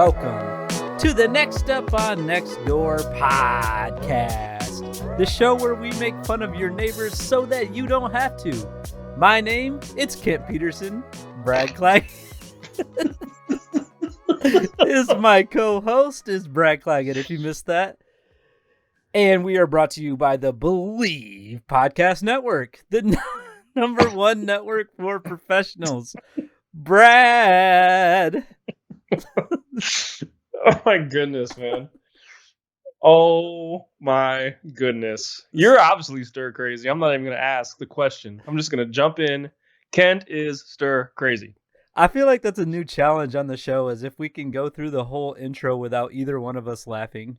welcome to the Next Up on Nextdoor podcast, the show where we make fun of your neighbors so that you don't have to. My name, it's Kent Peterson. Brad Claggett is my co-host, is Brad Claggett, if you missed that. And we are brought to you by the BLEAV Podcast Network, the number one network for professionals. Brad. Oh my goodness, man. Oh my goodness. You're obviously stir crazy. I'm not even going to ask the question. I'm just going to jump in. Kent is stir crazy. I feel like that's a new challenge on the show, as if we can go through the whole intro without either one of us laughing.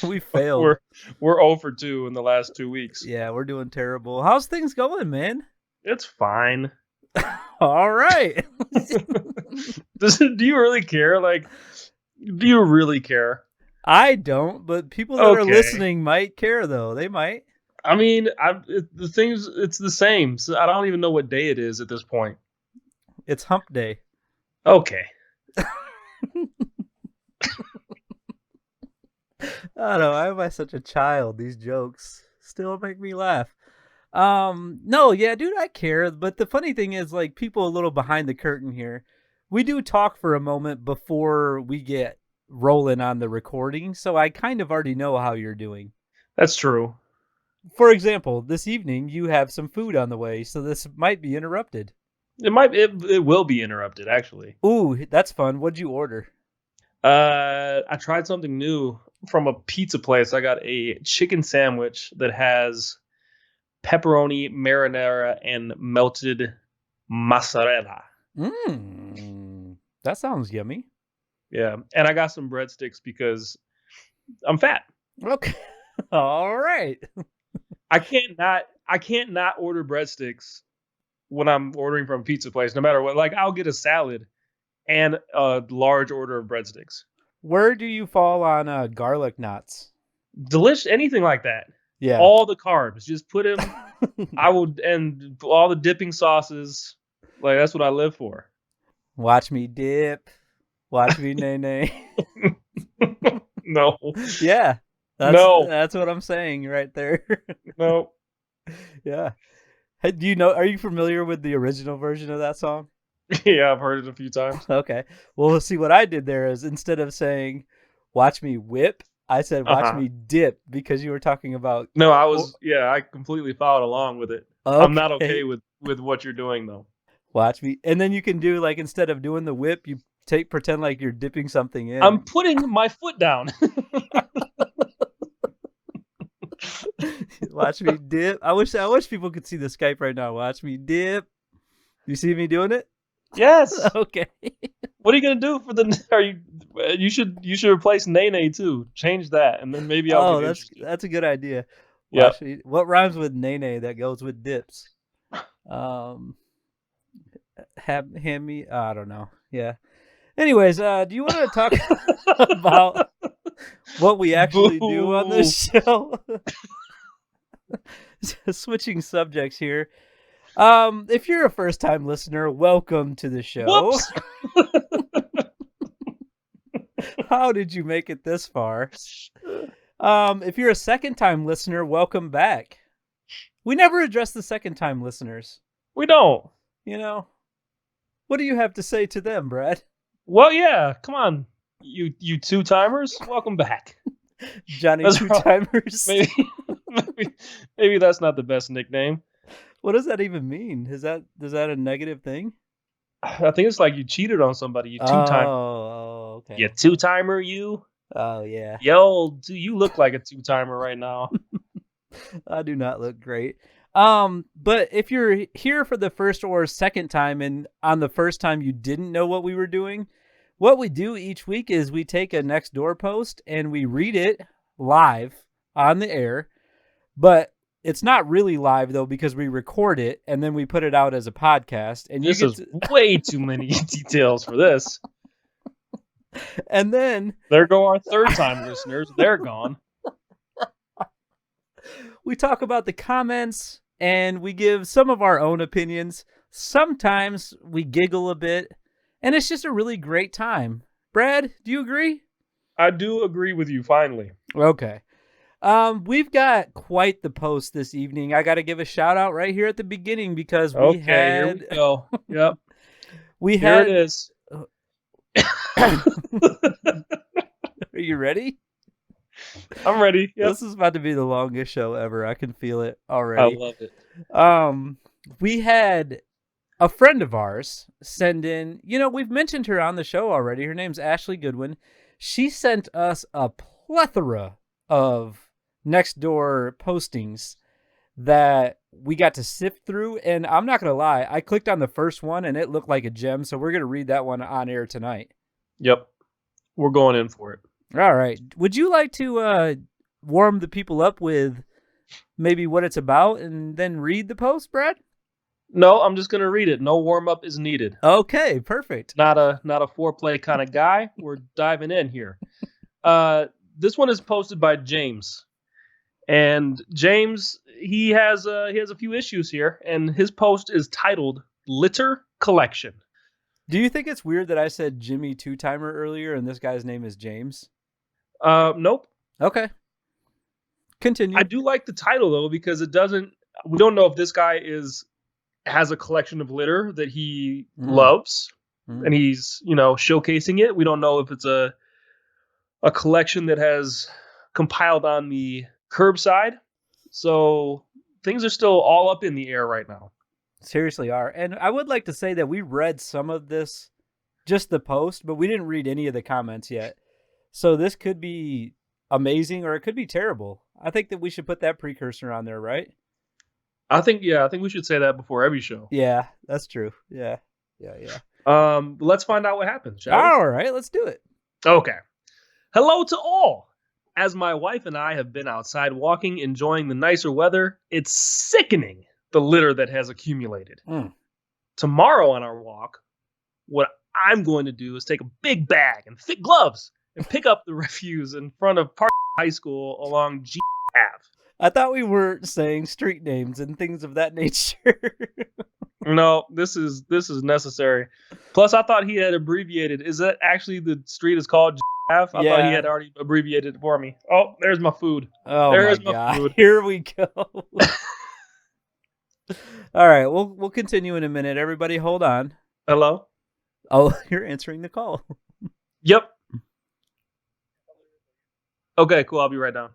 We failed. We're 0 for 2 in the last 2 weeks. Yeah, we're doing terrible. How's things going, man? It's fine. All right. Do you really care? Like, do you really care? I don't, but people that are listening might care, though. They might. I mean, it's the same. So I don't even know what day it is at this point. It's hump day. Okay. I don't know. Why am I such a child? These jokes still make me laugh. No, yeah, dude, I care. But the funny thing is, like, people a little behind the curtain here. We do talk for a moment before we get rolling on the recording, so I kind of already know how you're doing. That's true. For example, this evening you have some food on the way, so this might be interrupted. It will be interrupted, actually. Ooh, that's fun. What'd you order? I tried something new from a pizza place. I got a chicken sandwich that has pepperoni, marinara, and melted mozzarella. That sounds yummy. Yeah, and I got some breadsticks because I'm fat. Okay. All right. I can't not order breadsticks when I'm ordering from a pizza place, no matter what. Like, I'll get a salad and a large order of breadsticks. Where do you fall on garlic knots? Delicious, anything like that. Yeah. All the carbs, just put them. And all the dipping sauces. Like, that's what I live for. Watch me dip. Watch me nay. No. Yeah. That's what I'm saying right there. No. Yeah. Hey, are you familiar with the original version of that song? Yeah, I've heard it a few times. Okay. Well, see, what I did there is, instead of saying, watch me whip, I said, watch me dip, because you were talking about... No, I completely followed along with it. Okay. I'm not okay with what you're doing, though. Watch me. And then you can do, like, instead of doing the whip, you pretend like you're dipping something in. I'm putting my foot down. Watch me dip. I wish people could see the Skype right now. Watch me dip. You see me doing it? Yes. Okay. What are you gonna do for the? You should replace Nene too. Change that, and then maybe I'll. Oh, that's a good idea. Yeah. What rhymes with Nene that goes with dips? Hand me. I don't know. Yeah. Anyways, do you want to talk about what we actually do on this show? Switching subjects here. If you're a first-time listener, welcome to the show. How did you make it this far? If you're a second-time listener, welcome back. We never address the second-time listeners. We don't. What do you have to say to them, Brad? Well, yeah, come on, you two-timers, welcome back. Johnny Two-Timers. Maybe that's not the best nickname. What does that even mean? Is that a negative thing? I think it's like you cheated on somebody. You two-timer. Oh, okay. You two-timer, you? Oh, yeah. Yo, you look like a two-timer right now. I do not look great. But if you're here for the first or second time, and on the first time you didn't know what we were doing, what we do each week is we take a Nextdoor post and we read it live on the air. But it's not really live, though, because we record it and then we put it out as a podcast. And this is way too many details for this. And then there go our third-time listeners. They're gone. We talk about the comments and we give some of our own opinions. Sometimes we giggle a bit. And it's just a really great time. Brad, do you agree? I do agree with you, finally. Okay. We've got quite the post this evening. I got to give a shout out right here at the beginning because we Okay, here we had go. Yep, we here it had is. Are you ready? I'm ready. Yep. This is about to be the longest show ever. I can feel it I already. love it. We had a friend of ours send in, we've mentioned her on the show already. Her name's Ashley Goodwin. She sent us a plethora of Nextdoor postings that we got to sift through. And I'm not going to lie, I clicked on the first one and it looked like a gem. So we're going to read that one on air tonight. Yep. We're going in for it. All right. Would you like to warm the people up with maybe what it's about and then read the post, Brad? No, I'm just gonna read it. No warm up is needed. Okay, perfect. Not a foreplay kind of guy. We're diving in here. This one is posted by James, and James he has a few issues here, and his post is titled "Litter Collection." Do you think it's weird that I said Jimmy Two-Timer earlier and this guy's name is James? Nope. Okay. Continue. I do like the title though because it doesn't. We don't know if this guy has a collection of litter that he loves, and he's showcasing it. We don't know if it's a collection that has compiled on the curbside. So things are still all up in the air right now. Seriously are. And I would like to say that we read some of this, just the post, but we didn't read any of the comments yet. So this could be amazing or it could be terrible. I think that we should put that precursor on there, right? I think we should say that before every show. Yeah, that's true. Yeah. Let's find out what happens, shall we? All right, let's do it. Okay. Hello to all. As my wife and I have been outside walking, enjoying the nicer weather, it's sickening the litter that has accumulated. Tomorrow on our walk, what I'm going to do is take a big bag and thick gloves and pick up the refuse in front of Park High School along G Ave. I thought we were saying street names and things of that nature. No, this is necessary. Plus, I thought he had abbreviated. Is that actually the street is called Ave? I thought he had already abbreviated it for me. Oh, there's my food. Oh, there's my God. Food. Here we go. All right, we'll continue in a minute. Everybody, hold on. Hello? Oh, you're answering the call. Yep. Okay, cool. I'll be right down.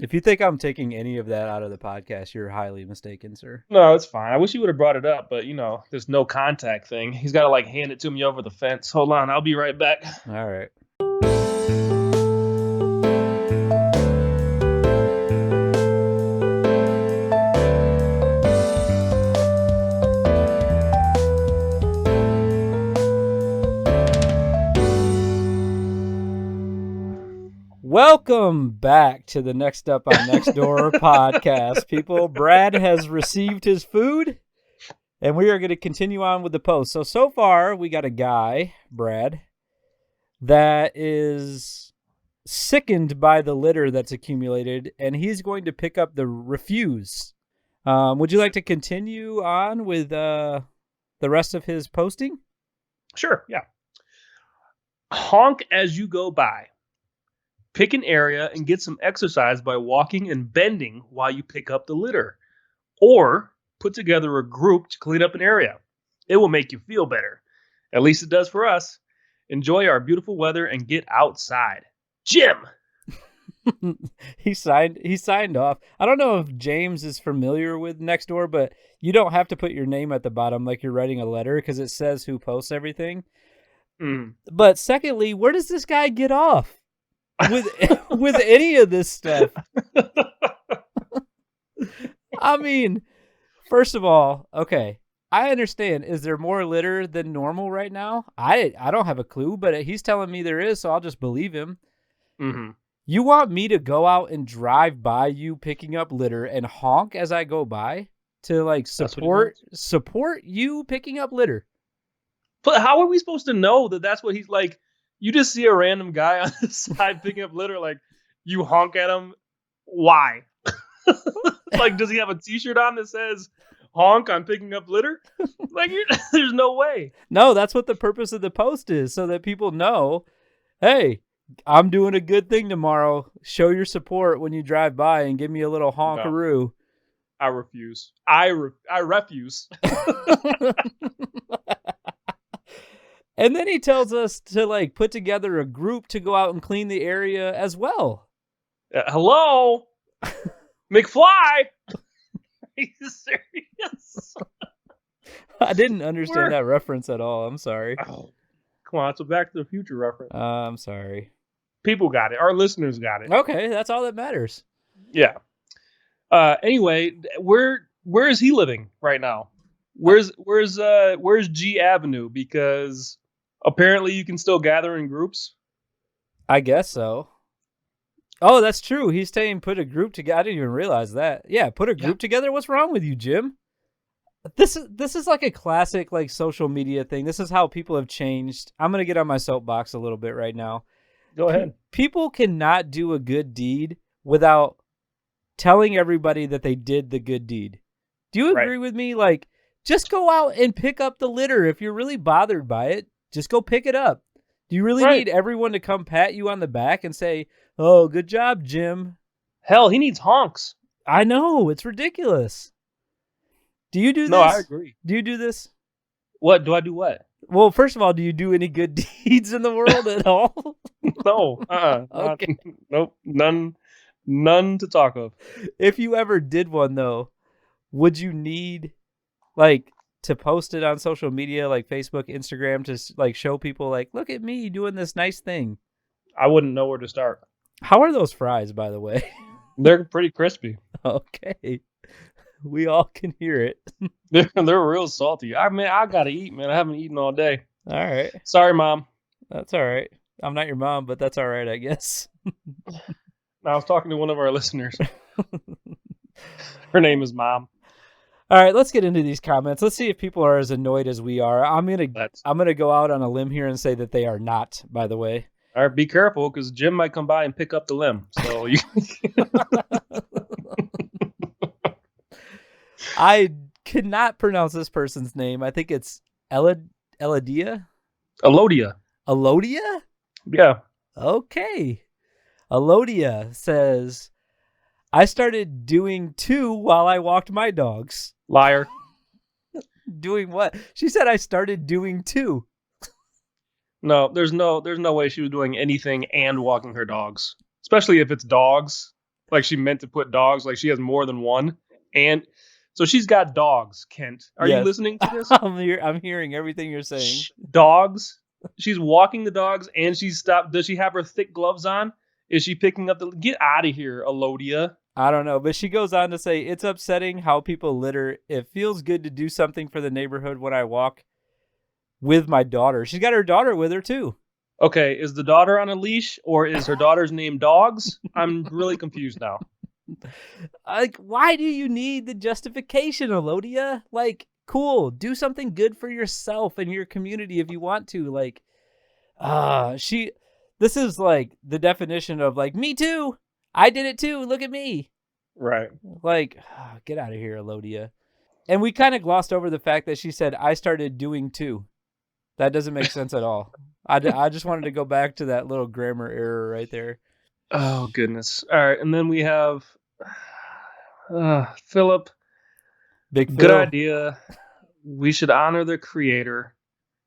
If you think I'm taking any of that out of the podcast, you're highly mistaken, sir. No, it's fine. I wish you would have brought it up, but there's no contact thing. He's got to hand it to me over the fence. Hold on, I'll be right back. All right. Welcome back to the Next Up on Nextdoor podcast, people. Brad has received his food, and we are going to continue on with the post. So far, we got a guy, Brad, that is sickened by the litter that's accumulated, and he's going to pick up the refuse. Would you like to continue on with the rest of his posting? Sure, yeah. Honk as you go by. Pick an area and get some exercise by walking and bending while you pick up the litter. Or put together a group to clean up an area. It will make you feel better. At least it does for us. Enjoy our beautiful weather and get outside. Jim! He signed off. I don't know if James is familiar with Nextdoor, but you don't have to put your name at the bottom like you're writing a letter because it says who posts everything. But secondly, where does this guy get off with any of this stuff? I mean, first of all, okay, I understand. Is there more litter than normal right now? I don't have a clue, but he's telling me there is, so I'll just believe him. Mm-hmm. You want me to go out and drive by you picking up litter and honk as I go by to support you picking up litter? But how are we supposed to know that that's what he's like? You just see a random guy on the side picking up litter, like you honk at him. Why? Like, does he have a T-shirt on that says honk on picking up litter? Like, there's no way. No, that's what the purpose of the post is, so that people know, hey, I'm doing a good thing tomorrow. Show your support when you drive by and give me a little No, honkaroo. I refuse. I refuse. And then he tells us to like put together a group to go out and clean the area as well. Hello? McFly? Are you serious? I didn't understand that reference at all. I'm sorry. Oh, come on, it's a Back to the Future reference. I'm sorry. People got it. Our listeners got it. Okay, that's all that matters. Yeah. Anyway, where is he living right now? Where's G Avenue? Because apparently you can still gather in groups. I guess so. Oh, that's true. He's saying put a group together. I didn't even realize that. Yeah, put a group together. What's wrong with you, Jim? This is like a classic like social media thing. This is how people have changed. I'm gonna get on my soapbox a little bit right now. Go ahead. People cannot do a good deed without telling everybody that they did the good deed. Do you agree with me? Like, just go out and pick up the litter. If you're really bothered by it, just go pick it up. Do you really need everyone to come pat you on the back and say, "Oh, good job, Jim"? Hell, he needs honks. I know, it's ridiculous. Do you do this? No, I agree. Do you do this? What? Do I do what? Well, first of all, do you do any good deeds in the world at all? No. Okay. Nope. None to talk of. If you ever did one, though, would you need, like, to post it on social media, like Facebook, Instagram, to, like, show people, like, look at me doing this nice thing? I wouldn't know where to start. How are those fries, by the way? They're pretty crispy. Okay. We all can hear it. They're real salty. I mean, I gotta eat, man. I haven't eaten all day. All right. Sorry, Mom. That's all right. I'm not your mom, but that's all right, I guess. I was talking to one of our listeners. Her name is Mom. All right, let's get into these comments. Let's see if people are as annoyed as we are. I'm gonna go out on a limb here and say that they are not, by the way. All right, be careful, because Jim might come by and pick up the limb. So you. I cannot pronounce this person's name. I think it's Eladia? Elodia. Elodia? Yeah. Okay. Elodia says, I started doing 2 while I walked my dogs. Liar. Doing what? She said I started doing 2. No, there's no way she was doing anything and walking her dogs. Especially if it's dogs. Like she meant to put dogs, like she has more than one. And so she's got dogs, Kent. Are you listening to this? I'm hearing everything you're saying. Dogs. She's walking the dogs and she's stopped. Does she have her thick gloves on? Is she picking up the... Get out of here, Elodia. I don't know, but she goes on to say, it's upsetting how people litter. It feels good to do something for the neighborhood when I walk with my daughter. She's got her daughter with her, too. Okay, is the daughter on a leash or is her daughter's name Dogs? I'm really confused now. Like, why do you need the justification, Elodia? Like, cool, do something good for yourself and your community if you want to. Like, this is like the definition of like, me too. I did it too. Look at me. Right. Like, get out of here, Elodia. And we kind of glossed over the fact that she said, I started doing 2. That doesn't make sense at all. I just wanted to go back to that little grammar error right there. Oh, goodness. All right. And then we have Philip. Big Phil. Good idea. We should honor the creator.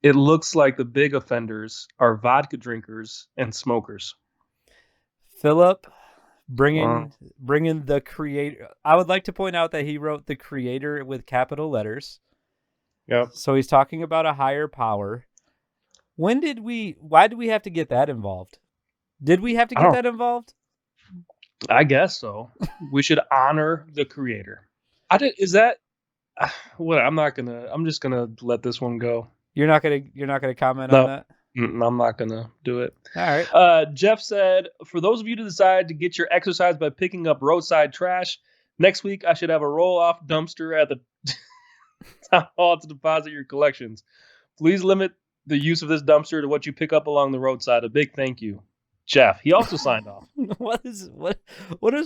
It looks like the big offenders are vodka drinkers and smokers. Philip, bringing the creator. I would like to point out that he wrote the creator with capital letters. Yep. So he's talking about a higher power. Why did we have to get that involved? Did we have to get that involved? I guess so. We should honor the creator. Is that what? I'm just gonna let this one go. You're not gonna comment on that? I'm not gonna do it. All right. Jeff said, for those of you to decide to get your exercise by picking up roadside trash, next week I should have a roll-off dumpster at the town hall to deposit your collections. Please limit the use of this dumpster to what you pick up along the roadside. A big thank you. Jeff. He also signed off. What is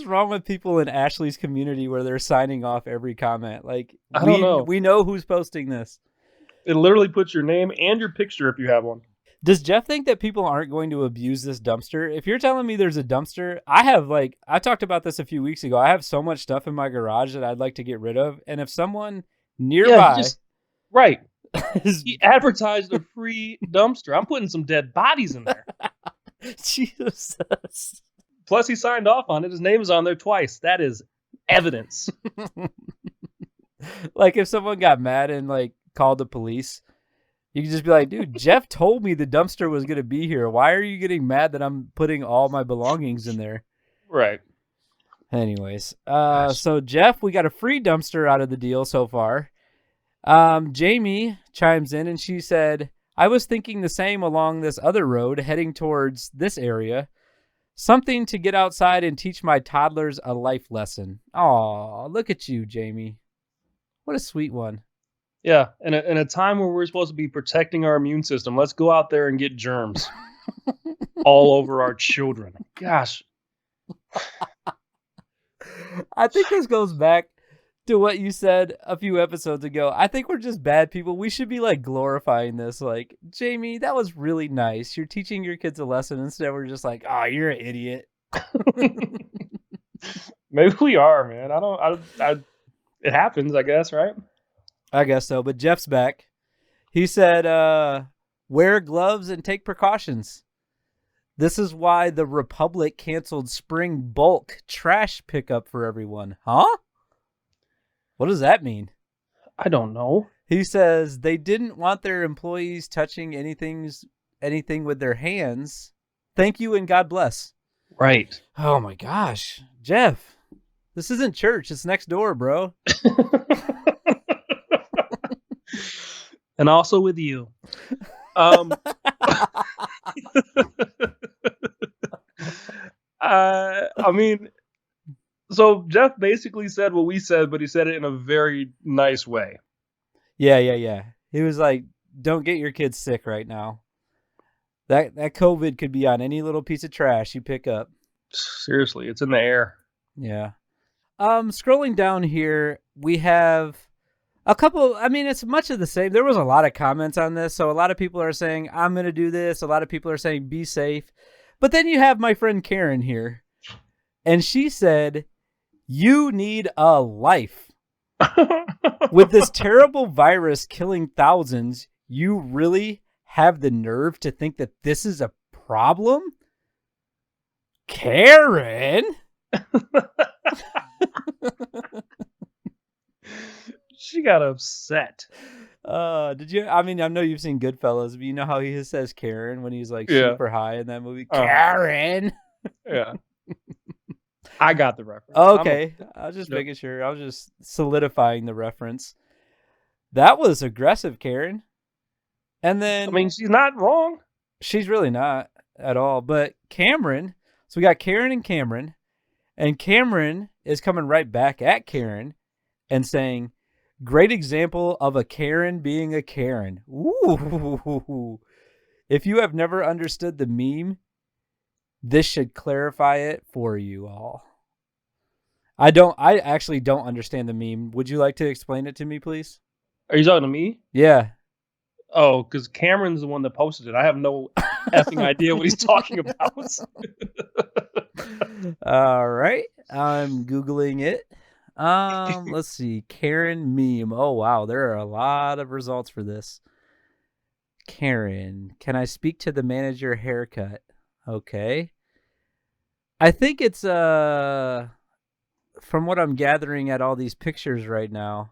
wrong with people in Ashley's community where they're signing off every comment? Like I don't know. we know who's posting this. It literally puts your name and your picture if you have one. Does Jeff think that people aren't going to abuse this dumpster? If you're telling me there's a dumpster, I talked about this a few weeks ago. I have so much stuff in my garage that I'd like to get rid of. And if someone nearby. Right. He advertised a free dumpster. I'm putting some dead bodies in there. Jesus. Plus, he signed off on it. His name is on there twice. That is evidence. Like if someone got mad and like called the police, you could just be like, dude, Jeff told me the dumpster was going to be here. Why are you getting mad that I'm putting all my belongings in there? Right. Anyways, so Jeff, we got a free dumpster out of the deal so far. Jamie chimes in and she said, I was thinking the same along this other road heading towards this area. Something to get outside and teach my toddlers a life lesson. Aw, look at you, Jamie. What a sweet one. Yeah, in a time where we're supposed to be protecting our immune system, let's go out there and get germs all over our children. Gosh. I think this goes back to what you said a few episodes ago. I think we're just bad people. We should be like glorifying this. Like, Jamie, that was really nice. You're teaching your kids a lesson. Instead, we're just like, oh, you're an idiot. Maybe we are, man. It happens, I guess, right? I guess so. But Jeff's back. He said, wear gloves and take precautions. This is why the Republic canceled spring bulk trash pickup for everyone. Huh? What does that mean? I don't know. He says they didn't want their employees touching anything with their hands. Thank you and God bless. Right. Oh my gosh. Jeff, this isn't church. It's Nextdoor, bro. And also with you. I mean, so Jeff basically said what we said, but he said it in a very nice way. Yeah. He was like, don't get your kids sick right now. That COVID could be on any little piece of trash you pick up. Seriously, it's in the air. Yeah. Scrolling down here, we have a couple. I mean, it's much of the same. There was a lot of comments on this. So a lot of people are saying, I'm going to do this. A lot of people are saying, be safe. But then you have my friend Karen here. And she said, you need a life. With this terrible virus killing thousands, you really have the nerve to think that this is a problem? Karen? She got upset. Did you? I mean, I know you've seen Goodfellas, but you know how he says Karen when he's like super high in that movie? Karen! Yeah. I got the reference. Okay. I was just making sure. I was just solidifying the reference. That was aggressive, Karen. And then... I mean, she's not wrong. She's really not at all. But Cameron... So we got Karen and Cameron. And Cameron is coming right back at Karen and saying, great example of a Karen being a Karen. Ooh. If you have never understood the meme, this should clarify it for you all. I actually don't understand the meme. Would you like to explain it to me, please? Are you talking to me? Yeah. Oh, because Cameron's the one that posted it. I have no effing idea what he's talking about. All right. I'm Googling it. Let's see. Karen meme. Oh, wow. There are a lot of results for this. Karen, can I speak to the manager haircut? Okay. I think it's, from what I'm gathering at all these pictures right now,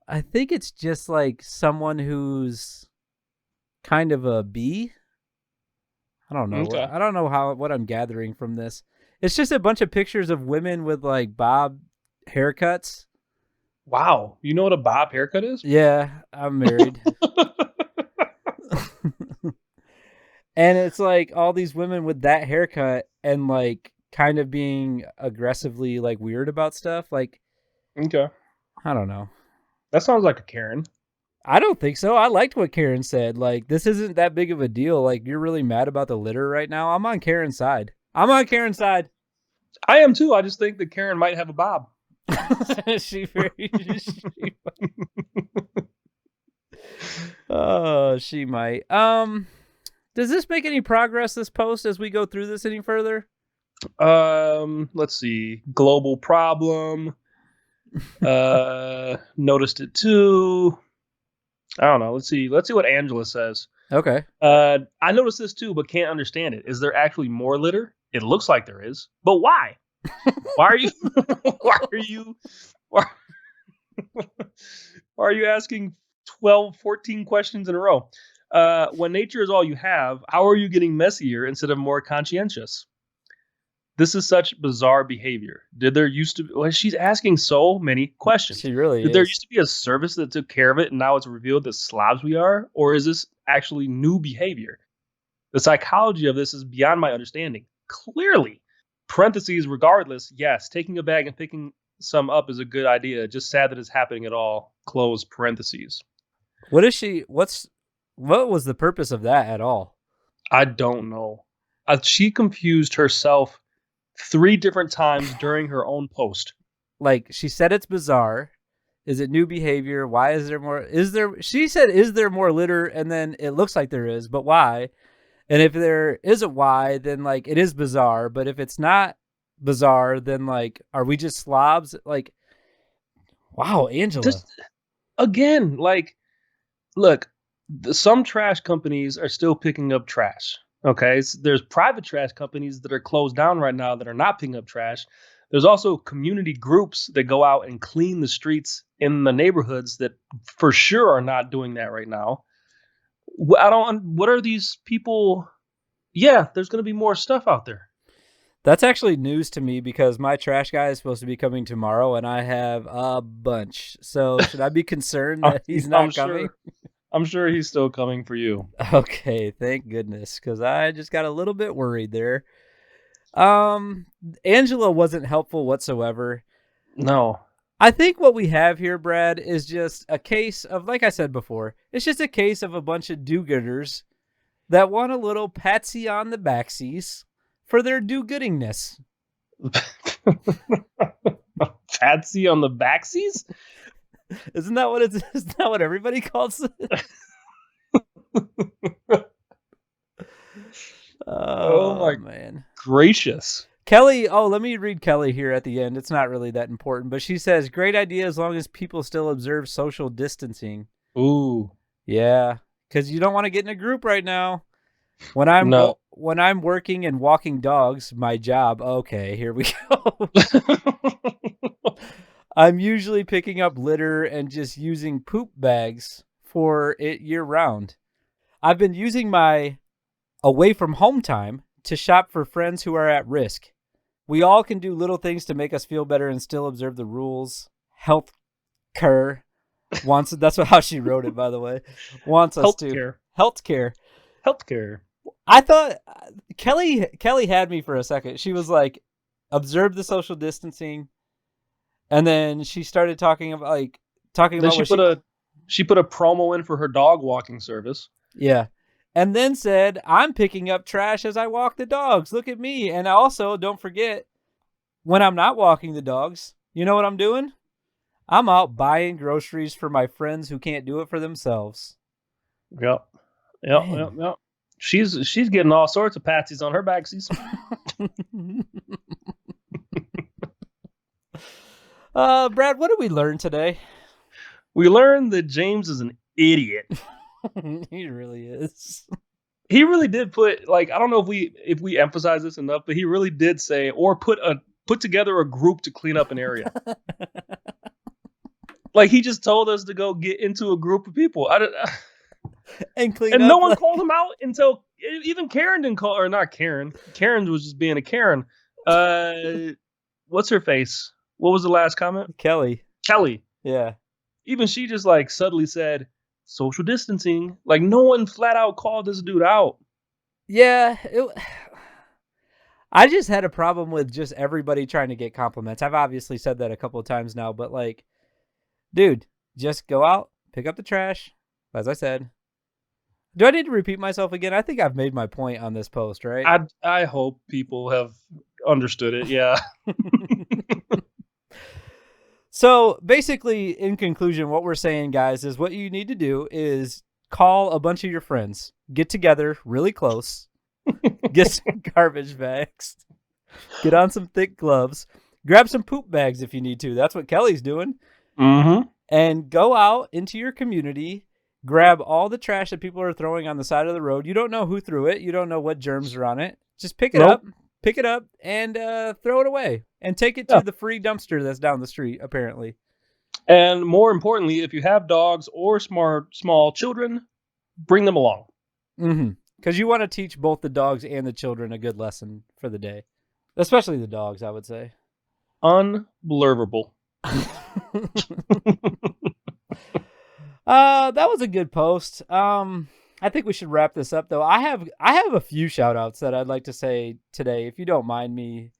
I think it's just like someone who's kind of a bee. I don't know. Okay. I don't know what I'm gathering from this. It's just a bunch of pictures of women with like bob haircuts. Wow. You know what a bob haircut is? Yeah, I'm married. And it's like all these women with that haircut and like kind of being aggressively like weird about stuff. Like, okay. I don't know. That sounds like a Karen. I don't think so. I liked what Karen said. Like, this isn't that big of a deal. Like, you're really mad about the litter right now. I'm on Karen's side. I'm on Karen's side. I am too. I just think that Karen might have a bob. she Oh, she might. Does this make any progress, this post, as we go through this any further? Let's see. Global problem. Noticed it too. I don't know. Let's see what Angela says. Okay. I noticed this too, but can't understand it. Is there actually more litter? It looks like there is, but why? Why are you? Why are you asking 12, 14 questions in a row? When nature is all you have, how are you getting messier instead of more conscientious? This is such bizarre behavior. Did there used to be, well, she's asking so many questions. She really Did is. there used to be a service that took care of it and now it's revealed that slobs we are? Or is this actually new behavior? The psychology of this is beyond my understanding. Clearly, parentheses, regardless, yes, taking a bag and picking some up is a good idea. Just sad that it's happening at all. Close parentheses. What was the purpose of that at all? I don't know. She confused herself 3 different times during her own post. Like, she said it's bizarre. Is it new behavior? Why is there more? She said, is there more litter? And then it looks like there is, but why? And if there is a why, then like it is bizarre. But if it's not bizarre, then like, are we just slobs? Like, wow, Angela. Just, again, like, look, some trash companies are still picking up trash. Okay, so there's private trash companies that are closed down right now that are not picking up trash. There's also community groups that go out and clean the streets in the neighborhoods that for sure are not doing that right now. What are these people? Yeah, there's going to be more stuff out there. That's actually news to me because my trash guy is supposed to be coming tomorrow and I have a bunch. So should I be concerned that he's not coming? I'm sure he's still coming for you. Okay, thank goodness, because I just got a little bit worried there. Angela wasn't helpful whatsoever. No. I think what we have here, Brad, is just a case of, like I said before, it's just a case of a bunch of do-gooders that want a little patsy on the backsies for their do-goodingness. Patsy on the backsies? Isn't that what everybody calls it? Oh my man. Gracious. Kelly, let me read Kelly here at the end. It's not really that important, but she says, great idea as long as people still observe social distancing. Ooh. Yeah, because you don't want to get in a group right now. When I'm working and walking dogs, my job, okay, here we go. I'm usually picking up litter and just using poop bags for it year round. I've been using my away from home time to shop for friends who are at risk. We all can do little things to make us feel better and still observe the rules. Health care wants, that's how she wrote it, by the way, wants us to. Healthcare. I thought Kelly had me for a second. She was like, observe the social distancing. And then she started talking about she put a promo in for her dog walking service. Yeah. And then said, I'm picking up trash as I walk the dogs. Look at me. And also, don't forget, when I'm not walking the dogs, you know what I'm doing? I'm out buying groceries for my friends who can't do it for themselves. Yep. She's getting all sorts of patsies on her backsies. Brad, what did we learn today? We learned that James is an idiot. He really is. He really did put, like, I don't know if we emphasize this enough, but he really did say, or put together a group to clean up an area. Like, he just told us to go get into a group of people. And no one called him out until even Karen didn't call, or not Karen. Karen was just being a Karen. What's her face? What was the last comment? Kelly. Yeah. Even she just like subtly said social distancing. Like, no one flat out called this dude out. Yeah. I just had a problem with just everybody trying to get compliments. I've obviously said that a couple of times now, but like, dude, just go out, pick up the trash, As I said. Do I need to repeat myself again? I think I've made my point on this post, right? I hope people have understood it. Yeah. So basically, in conclusion, what we're saying, guys, is what you need to do is call a bunch of your friends, get together really close, get some garbage bags, get on some thick gloves, grab some poop bags if you need to. That's what Kelly's doing. Mm-hmm. And go out into your community, grab all the trash that people are throwing on the side of the road. You don't know who threw it. You don't know what germs are on it. Just pick it up, and throw it away, and take it to the free dumpster that's down the street, apparently. And more importantly, if you have dogs or small children, bring them along. Mm-hmm. Because you want to teach both the dogs and the children a good lesson for the day. Especially the dogs, I would say. Unbelievable. That was a good post. I think we should wrap this up, though. I have a few shout outs that I'd like to say today, if you don't mind me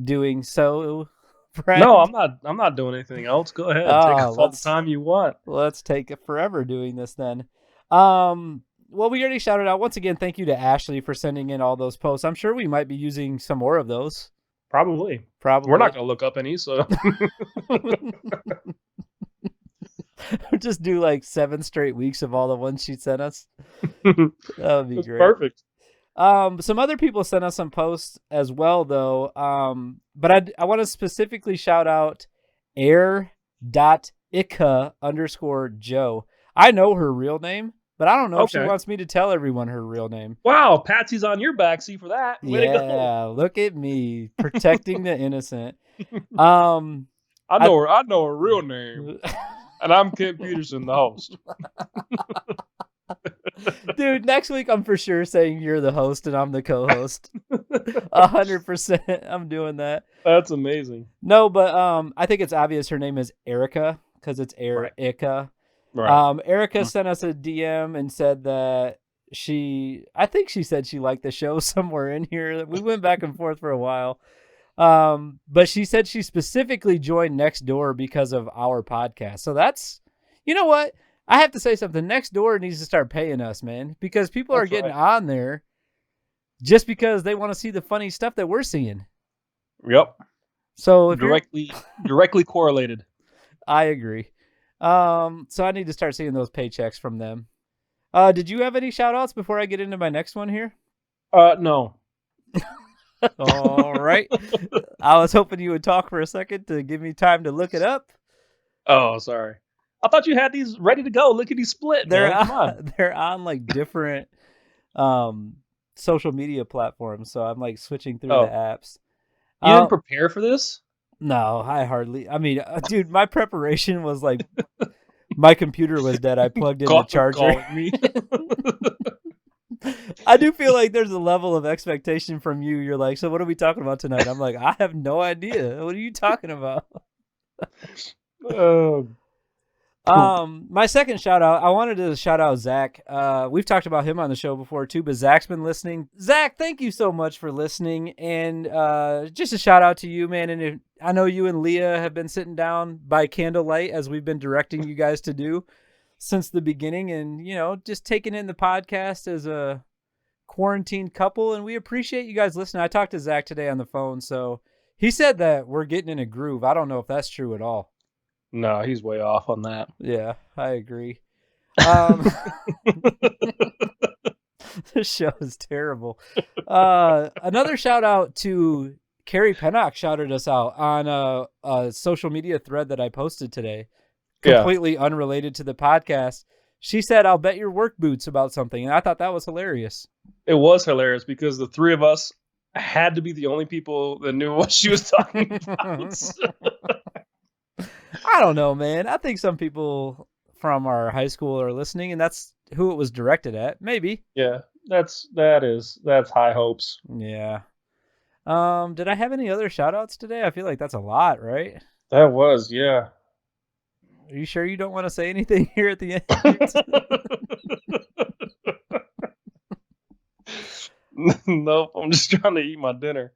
doing so. Friend. No, I'm not doing anything else. Go ahead. Take all the time you want. Let's take forever doing this then. Well, we already shouted out. Once again, thank you to Ashley for sending in all those posts. I'm sure we might be using some more of those. Probably. We're not going to look up any, so. Just do like 7 straight weeks of all the ones she sent us. That would be great. Perfect. Some other people sent us some posts as well, though. But I want to specifically shout out air.ika_Joe. I know her real name, but I don't know if she wants me to tell everyone her real name. Wow, Patsies on your backseat for that. Way to go. Look at me protecting the innocent. I know her real name. And I'm Kent Peterson, the host. Dude, next week I'm for sure saying you're the host and I'm the co-host. 100%. I'm doing that. That's amazing. No, but I think it's obvious her name is Erica because it's Erica. Right. Erica sent us a DM and said that I think she said she liked the show somewhere in here. We went back and forth for a while. But she said she specifically joined Nextdoor because of our podcast. So that's, you know what? I have to say something. Nextdoor needs to start paying us, man, because people are getting on there just because they want to see the funny stuff that we're seeing. Yep. So if directly correlated. I agree. So I need to start seeing those paychecks from them. Did you have any shout outs before I get into my next one here? No. All right. I was hoping you would talk for a second to give me time to look it up. Oh, sorry. I thought you had these ready to go. Look at these split. They're on like different social media platforms, so I'm like switching through the apps. You didn't prepare for this? No, I mean, dude, my preparation was like my computer was dead. I plugged in the charger. I do feel like there's a level of expectation from you. You're like, so what are we talking about tonight? I'm like, I have no idea. What are you talking about? My second shout out, I wanted to shout out Zach. We've talked about him on the show before too, but Zach's been listening. Zach, thank you so much for listening. And just a shout out to you, man. And I know you and Leah have been sitting down by candlelight as we've been directing you guys to do since the beginning, and just taking in the podcast as a quarantined couple, and we appreciate you guys listening. I talked to Zach today on the phone, so he said that we're getting in a groove. I don't know if that's true at all. No, he's way off on that. Yeah, I agree. This show is terrible. Another shout out to Carrie Pennock shouted us out on a social media thread that I posted today. Completely unrelated to the podcast. She said, "I'll bet your work boots about something." And I thought that was hilarious. It was hilarious because the three of us had to be the only people that knew what she was talking about. I don't know, man. I think some people from our high school are listening, and that's who it was directed at. Maybe. Yeah, that's high hopes. Yeah. Did I have any other shout outs today? I feel like that's a lot, right? That was, yeah. Are you sure you don't want to say anything here at the end? Nope, I'm just trying to eat my dinner.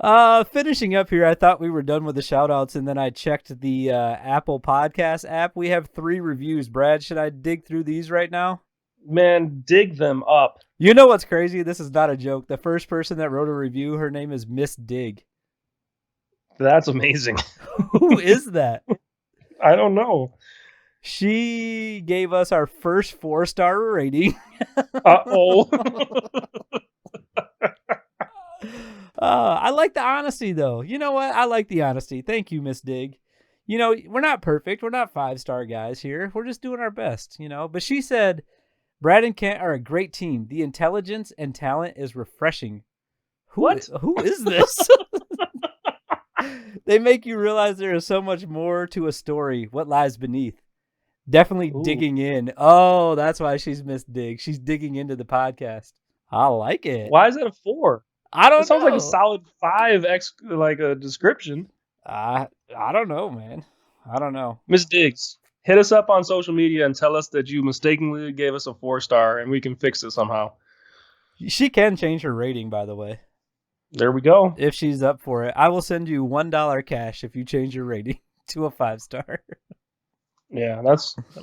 Finishing up here, I thought we were done with the shout outs, and then I checked the Apple Podcast app. We have 3 reviews. Brad, should I dig through these right now? Man, dig them up. You know what's crazy? This is not a joke. The first person that wrote a review, her name is Miss Dig. That's amazing. Who is that? I don't know. She gave us our first 4-star rating. Uh-oh. I like the honesty, though. You know what? I like the honesty. Thank you, Miss Dig. You know, we're not perfect. We're not 5-star guys here. We're just doing our best, you know. But she said, Brad and Kent are a great team. The intelligence and talent is refreshing. Who is this? They make you realize there is so much more to a story. What lies beneath? Definitely digging in. Oh, that's why she's Miss Dig. She's digging into the podcast. I like it. Why is that a 4? I don't know. It sounds like a solid 5 like a description. I don't know, man. I don't know. Miss Diggs, hit us up on social media and tell us that you mistakenly gave us a 4-star and we can fix it somehow. She can change her rating, by the way. There we go. If she's up for it. I will send you $1 cash if you change your rating to a 5-star. Yeah,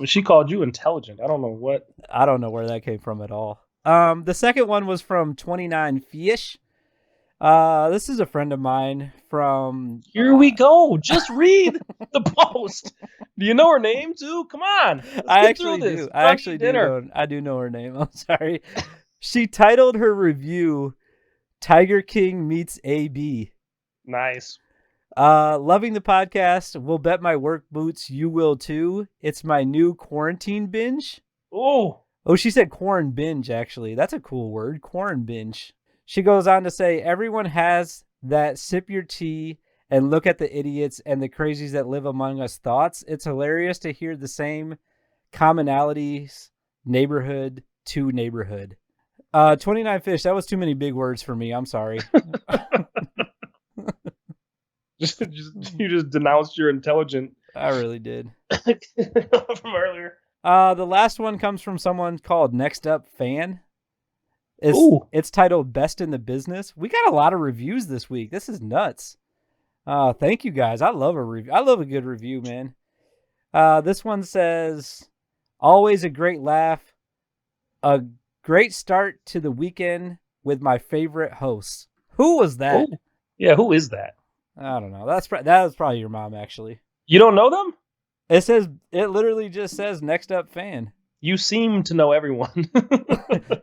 she called you intelligent. I don't know where that came from at all. The second one was from 29 Fish. This is a friend of mine from... Here we go. Just read the post. Do you know her name, too? Come on. I actually do. I do know her name. I'm sorry. She titled her review, Tiger King Meets AB. Nice. Loving the podcast. Will bet my work boots you will, too. It's my new quarantine binge. Oh, she said quarantine binge, actually. That's a cool word. Quarantine binge. She goes on to say, everyone has that sip your tea and look at the idiots and the crazies that live among us thoughts. It's hilarious to hear the same commonalities, neighborhood to neighborhood. 29 Fish, that was too many big words for me. I'm sorry. You just denounced your intelligent. I really did. From earlier. The last one comes from someone called Next Up Fan. It's titled Best in the Business. We got a lot of reviews this week. This is nuts. Thank you guys. I love a review. I love a good review, man. This one says, always a great laugh. A great start to the weekend with my favorite hosts. Who was that? Oh. Yeah, who is that? I don't know. That was probably your mom, actually. You don't know them? It literally just says Next Up Fan. You seem to know everyone.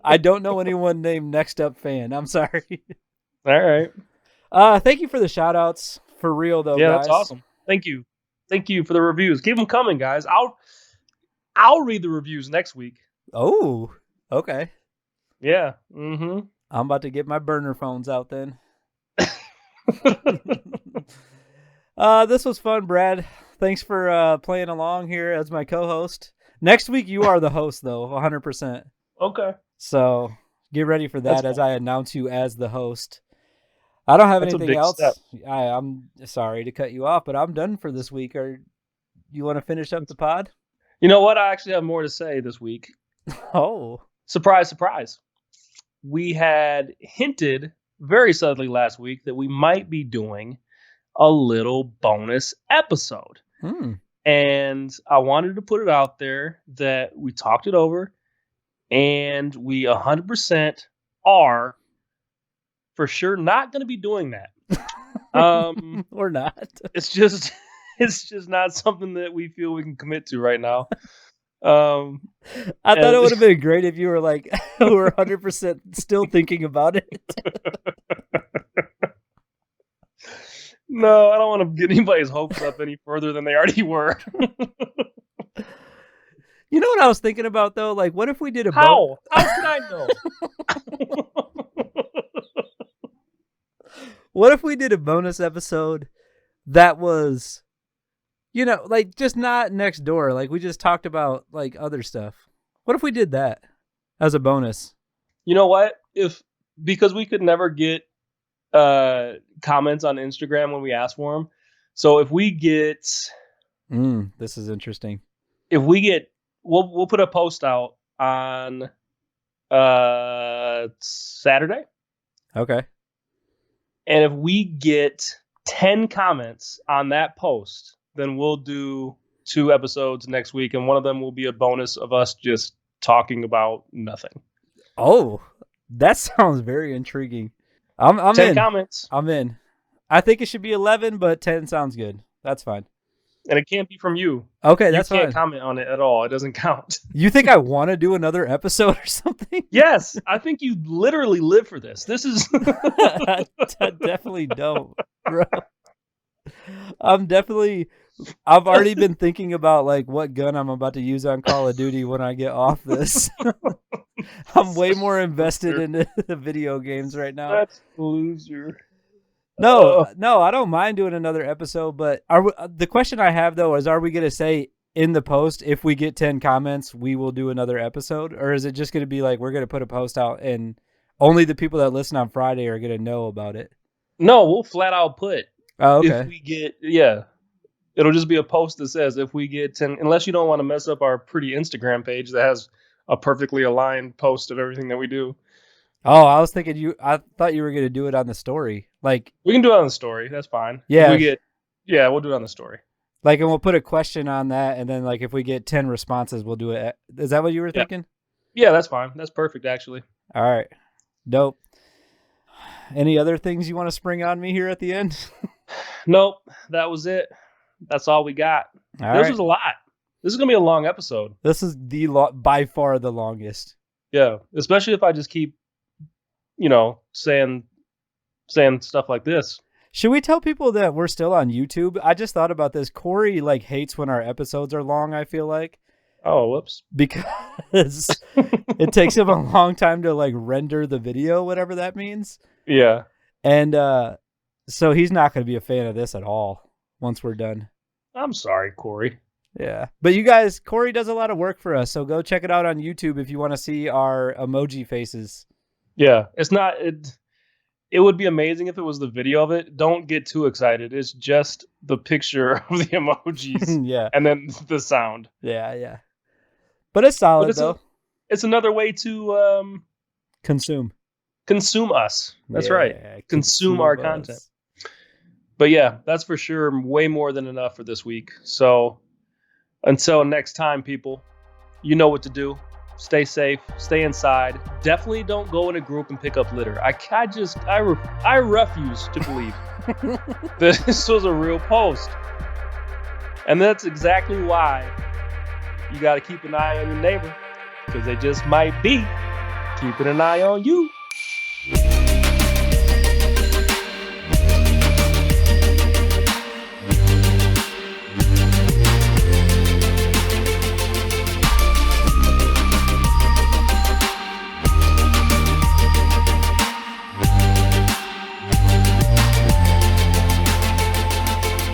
I don't know anyone named Next Up Fan. I'm sorry. All right. Thank you for the shout outs. For real, though, yeah, guys. That's awesome. Thank you. Thank you for the reviews. Keep them coming, guys. I'll read the reviews next week. Oh, okay. Yeah. Mm-hmm. I'm about to get my burner phones out then. This was fun, Brad. Thanks for playing along here as my co-host. Next week, you are the host, though, 100%. Okay. So get ready for that as I announce you as the host. I don't have anything else. I'm sorry to cut you off, but I'm done for this week. Or you want to finish up the pod? You know what? I actually have more to say this week. Oh. Surprise, surprise. We had hinted very subtly last week that we might be doing a little bonus episode. And I wanted to put it out there that we talked it over and we 100% are for sure not going to be doing that. Or not. It's just not something that we feel we can commit to right now. I thought it would have been great if you were like, we're 100% still thinking about it. No, I don't want to get anybody's hopes up any further than they already were. You know what I was thinking about, though? Like, what if we did a... How can I know? What if we did a bonus episode that was, you know, like, just not Nextdoor? Like, we just talked about, like, other stuff. What if we did that as a bonus? You know what? Because we could never get comments on Instagram when we ask for them. So if we get... this is interesting. If we get... We'll put a post out on Saturday. Okay. And if we get 10 comments on that post, then we'll do 2 episodes next week. And one of them will be a bonus of us just talking about nothing. Oh, that sounds very intriguing. I'm 10 in. comments. I'm in. I think it should be 11, but 10 sounds good. That's fine. And it can't be from you. Okay, that's fine. You can't fine. comment on it at all. It doesn't count. You think I want to do another episode or something? Yes, I think you literally live for this. This is... I definitely don't, bro. I've already been thinking about like what gun I'm about to use on Call of Duty when I get off this. I'm way more invested in the video games right now. That's a loser. No, I don't mind doing another episode, but the question I have though is, are we going to say in the post, if we get 10 comments, we will do another episode? Or is it just going to be like, we're going to put a post out and only the people that listen on Friday are going to know about it? No, we'll flat out put. Oh, okay. If we get, it'll just be a post that says if we get 10, unless you don't want to mess up our pretty Instagram page that has a perfectly aligned post of everything that we do. Oh, I was thinking I thought you were going to do it on the story. Like, we can do it on the story. That's fine. Yeah. We'll do it on the story. Like, and we'll put a question on that. And then like, if we get 10 responses, we'll do it. Is that what you were thinking? Yeah, that's fine. That's perfect, actually. All right. Dope. Any other things you want to spring on me here at the end? Nope. That was it. That's all we got. This was a lot. This is going to be a long episode. This is by far the longest. Yeah. Especially if I just keep, saying stuff like this. Should we tell people that we're still on YouTube? I just thought about this. Corey like hates when our episodes are long, I feel like. Oh, whoops. Because it takes him a long time to like render the video, whatever that means. Yeah. And so he's not going to be a fan of this at all once we're done. I'm sorry, Corey. Yeah. But you guys, Corey does a lot of work for us. So go check it out on YouTube if you want to see our emoji faces. Yeah. It would be amazing if it was the video of it. Don't get too excited. It's just the picture of the emojis. Yeah. And then the sound. Yeah, yeah. But it's solid, though. It's another way to consume us. That's right. Consume our content. But yeah, that's for sure way more than enough for this week. So until next time, people, you know what to do. Stay safe. Stay inside. Definitely don't go in a group and pick up litter. I refuse to believe this was a real post. And that's exactly why you got to keep an eye on your neighbor, because they just might be keeping an eye on you.